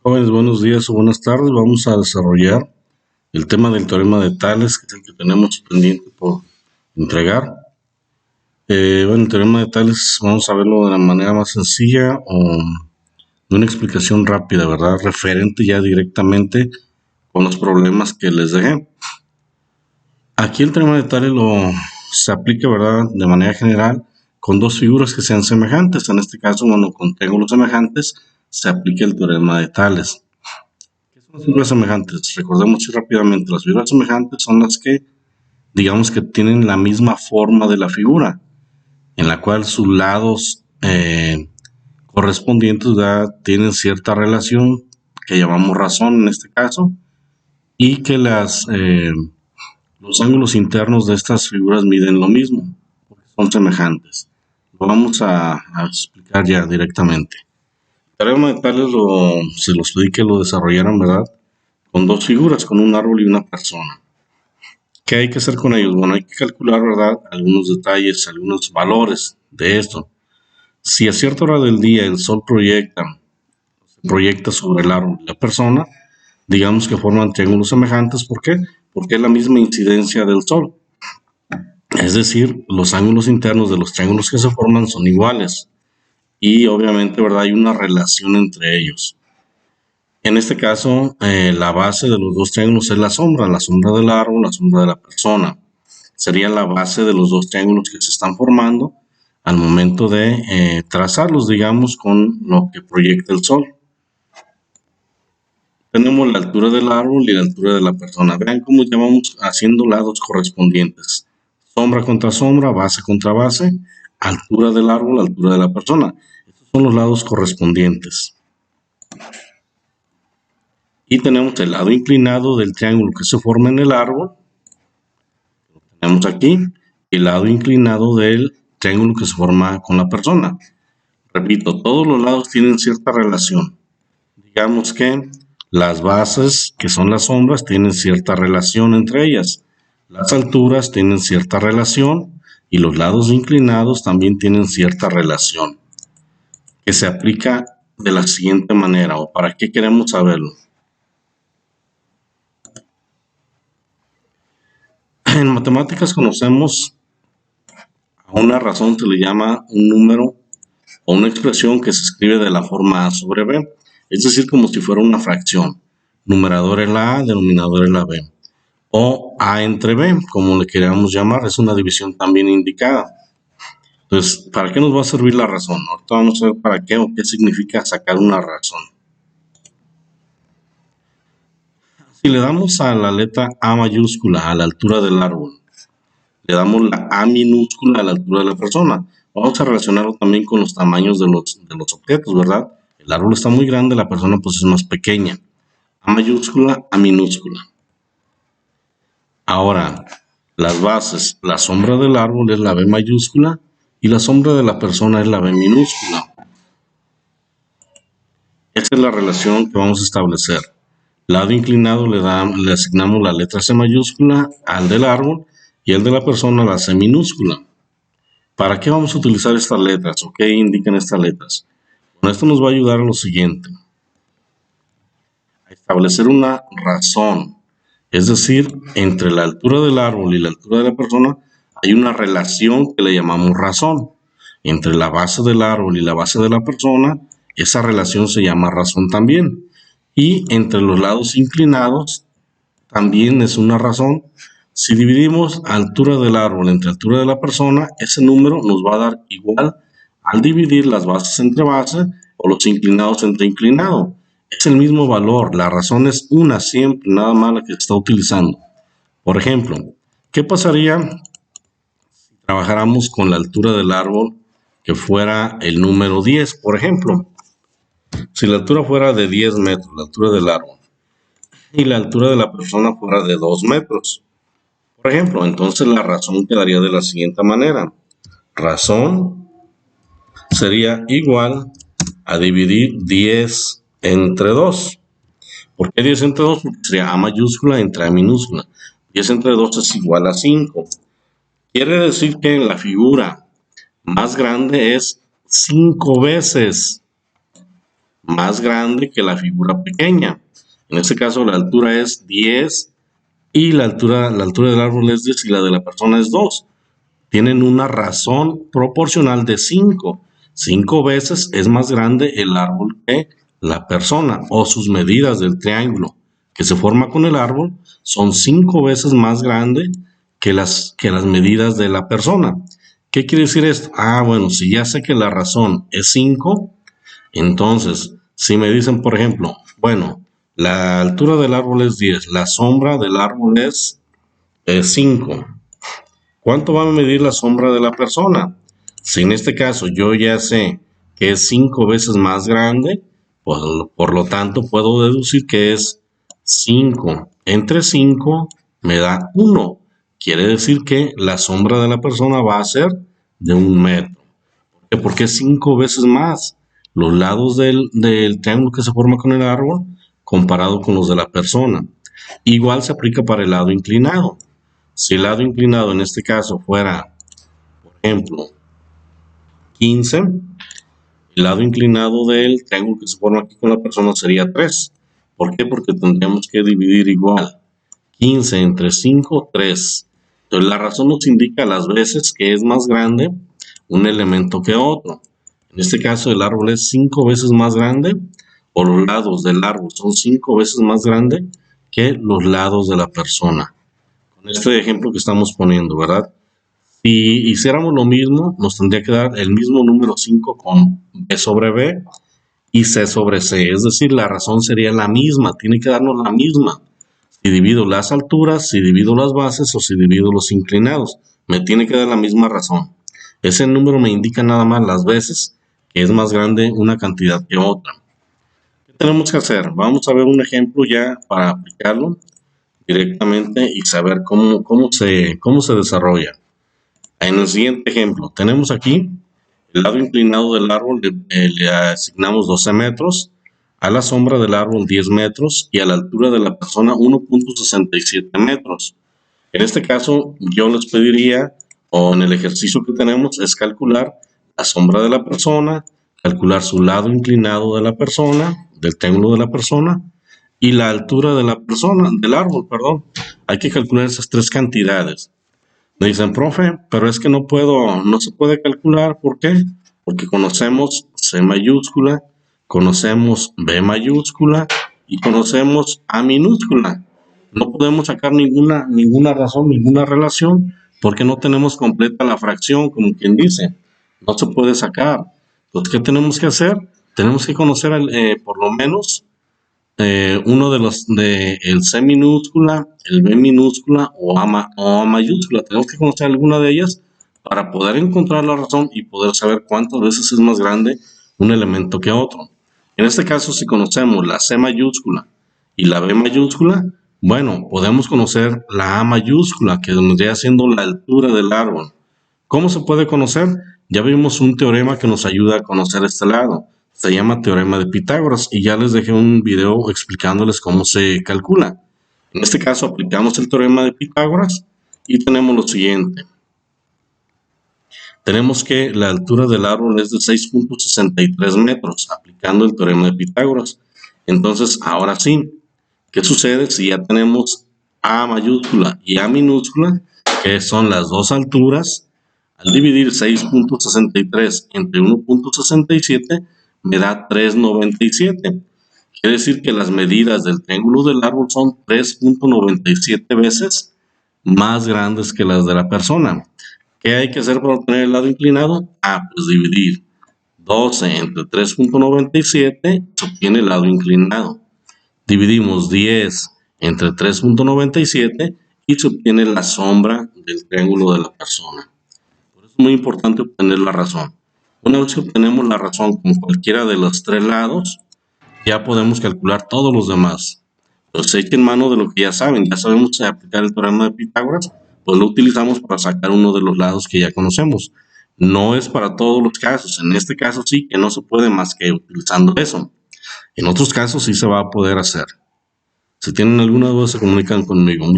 Jóvenes, buenos días o buenas tardes. Vamos a desarrollar el tema del teorema de Tales, que es el que tenemos pendiente por entregar. El teorema de Tales vamos a verlo de la manera más sencilla o de una explicación rápida, ¿verdad? Referente ya directamente con los problemas que les dejé. Aquí el teorema de Tales se aplica, ¿verdad? De manera general con dos figuras que sean semejantes. En este caso, bueno, con triángulos semejantes se aplica el teorema de Tales. Las figuras semejantes, recordemos rápidamente, las figuras semejantes son las que, digamos que tienen la misma forma de la figura, en la cual sus lados correspondientes tienen cierta relación, que llamamos razón en este caso, y que los ángulos internos de estas figuras miden lo mismo, porque son semejantes. Lo vamos a explicar ya directamente. El teorema de Tales se los pedí que lo desarrollaran, ¿verdad? Con dos figuras, con un árbol y una persona. ¿Qué hay que hacer con ellos? Bueno, hay que calcular, ¿verdad? Algunos detalles, algunos valores de esto. Si a cierta hora del día el sol proyecta sobre el árbol y la persona, digamos que forman triángulos semejantes. ¿Por qué? Porque es la misma incidencia del sol. Es decir, los ángulos internos de los triángulos que se forman son iguales. Y obviamente, ¿verdad? Hay una relación entre ellos. En este caso, la base de los dos triángulos es la sombra del árbol, la sombra de la persona. Sería la base de los dos triángulos que se están formando al momento de trazarlos, digamos, con lo que proyecta el sol. Tenemos la altura del árbol y la altura de la persona. Vean cómo ya vamos haciendo lados correspondientes. Sombra contra sombra, base contra base, altura del árbol, altura de la persona. Estos son los lados correspondientes. Y tenemos el lado inclinado del triángulo que se forma en el árbol. Lo tenemos aquí. El lado inclinado del triángulo que se forma con la persona. Repito, todos los lados tienen cierta relación. Digamos que las bases, que son las sombras, tienen cierta relación entre ellas. Las alturas tienen cierta relación y los lados inclinados también tienen cierta relación. Que se aplica de la siguiente manera, o para qué queremos saberlo. En matemáticas conocemos a una razón, se le llama un número o una expresión que se escribe de la forma A sobre B, es decir, como si fuera una fracción. Numerador es la A, denominador es la B. O A entre B, como le queramos llamar, es una división también indicada. Entonces, ¿para qué nos va a servir la razón? Ahorita vamos a ver para qué o qué significa sacar una razón. Si le damos a la letra A mayúscula a la altura del árbol, le damos la A minúscula a la altura de la persona, vamos a relacionarlo también con los tamaños de los objetos, ¿verdad? El árbol está muy grande, la persona pues es más pequeña. A mayúscula, A minúscula. Ahora, las bases, la sombra del árbol es la B mayúscula y la sombra de la persona es la B minúscula. Esa es la relación que vamos a establecer. Lado inclinado le asignamos la letra C mayúscula al del árbol y el de la persona la C minúscula. ¿Para qué vamos a utilizar estas letras o qué indican estas letras? Bueno, esto nos va a ayudar a lo siguiente. A establecer una razón. Es decir, entre la altura del árbol y la altura de la persona hay una relación que le llamamos razón. Entre la base del árbol y la base de la persona, esa relación se llama razón también. Y entre los lados inclinados también es una razón. Si dividimos altura del árbol entre altura de la persona, ese número nos va a dar igual al dividir las bases entre bases o los inclinados entre inclinado. Es el mismo valor, la razón es una siempre, nada más la que se está utilizando. Por ejemplo, ¿qué pasaría si trabajáramos con la altura del árbol que fuera el número 10, por ejemplo? Si la altura fuera de 10 metros, la altura del árbol, y la altura de la persona fuera de 2 metros, por ejemplo, entonces la razón quedaría de la siguiente manera. Razón sería igual a dividir 10 entre 2. ¿Por qué 10 entre 2? Porque sería A mayúscula entre A minúscula. 10 entre 2 es igual a 5. Quiere decir que la figura más grande es 5 veces más grande que la figura pequeña. En este caso la altura es 10 y la altura del árbol es 10 y la de la persona es 2. Tienen una razón proporcional de 5. 5 veces es más grande el árbol que la persona, o sus medidas del triángulo que se forma con el árbol son 5 veces más grande que las medidas de la persona. ¿Qué quiere decir esto? Bueno, si ya sé que la razón es 5, entonces, si me dicen, por ejemplo, bueno, la altura del árbol es 10, la sombra del árbol es 5. ¿Cuánto va a medir la sombra de la persona? Si en este caso yo ya sé que es 5 veces más grande, pues, por lo tanto puedo deducir que es 5 entre 5 me da 1. Quiere decir que la sombra de la persona va a ser de 1 metro. ¿Por qué 5 veces más? Los lados del triángulo que se forma con el árbol comparado con los de la persona. Igual se aplica para el lado inclinado. Si el lado inclinado en este caso fuera, por ejemplo, 15, el lado inclinado del triángulo que se forma aquí con la persona sería 3. ¿Por qué? Porque tendríamos que dividir igual. 15 entre 5, 3. Entonces la razón nos indica las veces que es más grande un elemento que otro. En este caso el árbol es 5 veces más grande, o los lados del árbol son 5 veces más grande que los lados de la persona. Con este ejemplo que estamos poniendo, ¿verdad? Si hiciéramos lo mismo, nos tendría que dar el mismo número 5 con b sobre b y c sobre c. Es decir, la razón sería la misma, tiene que darnos la misma. Si divido las alturas, si divido las bases o si divido los inclinados, me tiene que dar la misma razón. Ese número me indica nada más las veces que es más grande una cantidad que otra. ¿Qué tenemos que hacer? Vamos a ver un ejemplo ya para aplicarlo directamente y saber cómo se desarrolla. En el siguiente ejemplo, tenemos aquí el lado inclinado del árbol, le asignamos 12 metros, a la sombra del árbol 10 metros y a la altura de la persona 1.67 metros. En este caso, yo les pediría, o en el ejercicio que tenemos, es calcular la sombra de la persona, calcular su lado inclinado de la persona, del triángulo de la persona, y la altura de la persona, del árbol, perdón. Hay que calcular esas tres cantidades. Me dicen, profe, pero es que no se puede calcular. ¿Por qué? Porque conocemos C mayúscula, conocemos B mayúscula y conocemos A minúscula. No podemos sacar ninguna razón, ninguna relación, porque no tenemos completa la fracción, como quien dice. No se puede sacar. Entonces, ¿qué tenemos que hacer? Tenemos que conocer por lo menos uno de el C minúscula, el B minúscula o A mayúscula. Tenemos que conocer alguna de ellas para poder encontrar la razón y poder saber cuántas veces es más grande un elemento que otro. En este caso, si conocemos la C mayúscula y la B mayúscula, bueno, podemos conocer la A mayúscula, que vendría siendo la altura del árbol. ¿Cómo se puede conocer? Ya vimos un teorema que nos ayuda a conocer este lado. Se llama teorema de Pitágoras y ya les dejé un video explicándoles cómo se calcula. En este caso aplicamos el teorema de Pitágoras y tenemos lo siguiente. Tenemos que la altura del árbol es de 6.63 metros, aplicando el teorema de Pitágoras. Entonces, ahora sí, ¿qué sucede si ya tenemos A mayúscula y A minúscula, que son las dos alturas? Al dividir 6.63 entre 1.67 me da 3.97. Quiere decir que las medidas del triángulo del árbol son 3.97 veces más grandes que las de la persona. ¿Qué hay que hacer para obtener el lado inclinado? Pues dividir 12 entre 3.97 se obtiene el lado inclinado. Dividimos 10 entre 3.97 y se obtiene la sombra del triángulo de la persona. Por eso es muy importante obtener la razón. Una vez que obtenemos la razón con cualquiera de los tres lados, ya podemos calcular todos los demás. Entonces echen mano de lo que ya saben. Ya sabemos aplicar el teorema de Pitágoras, pues lo utilizamos para sacar uno de los lados que ya conocemos. No es para todos los casos. En este caso sí que no se puede más que utilizando eso. En otros casos sí se va a poder hacer. Si tienen alguna duda se comunican conmigo.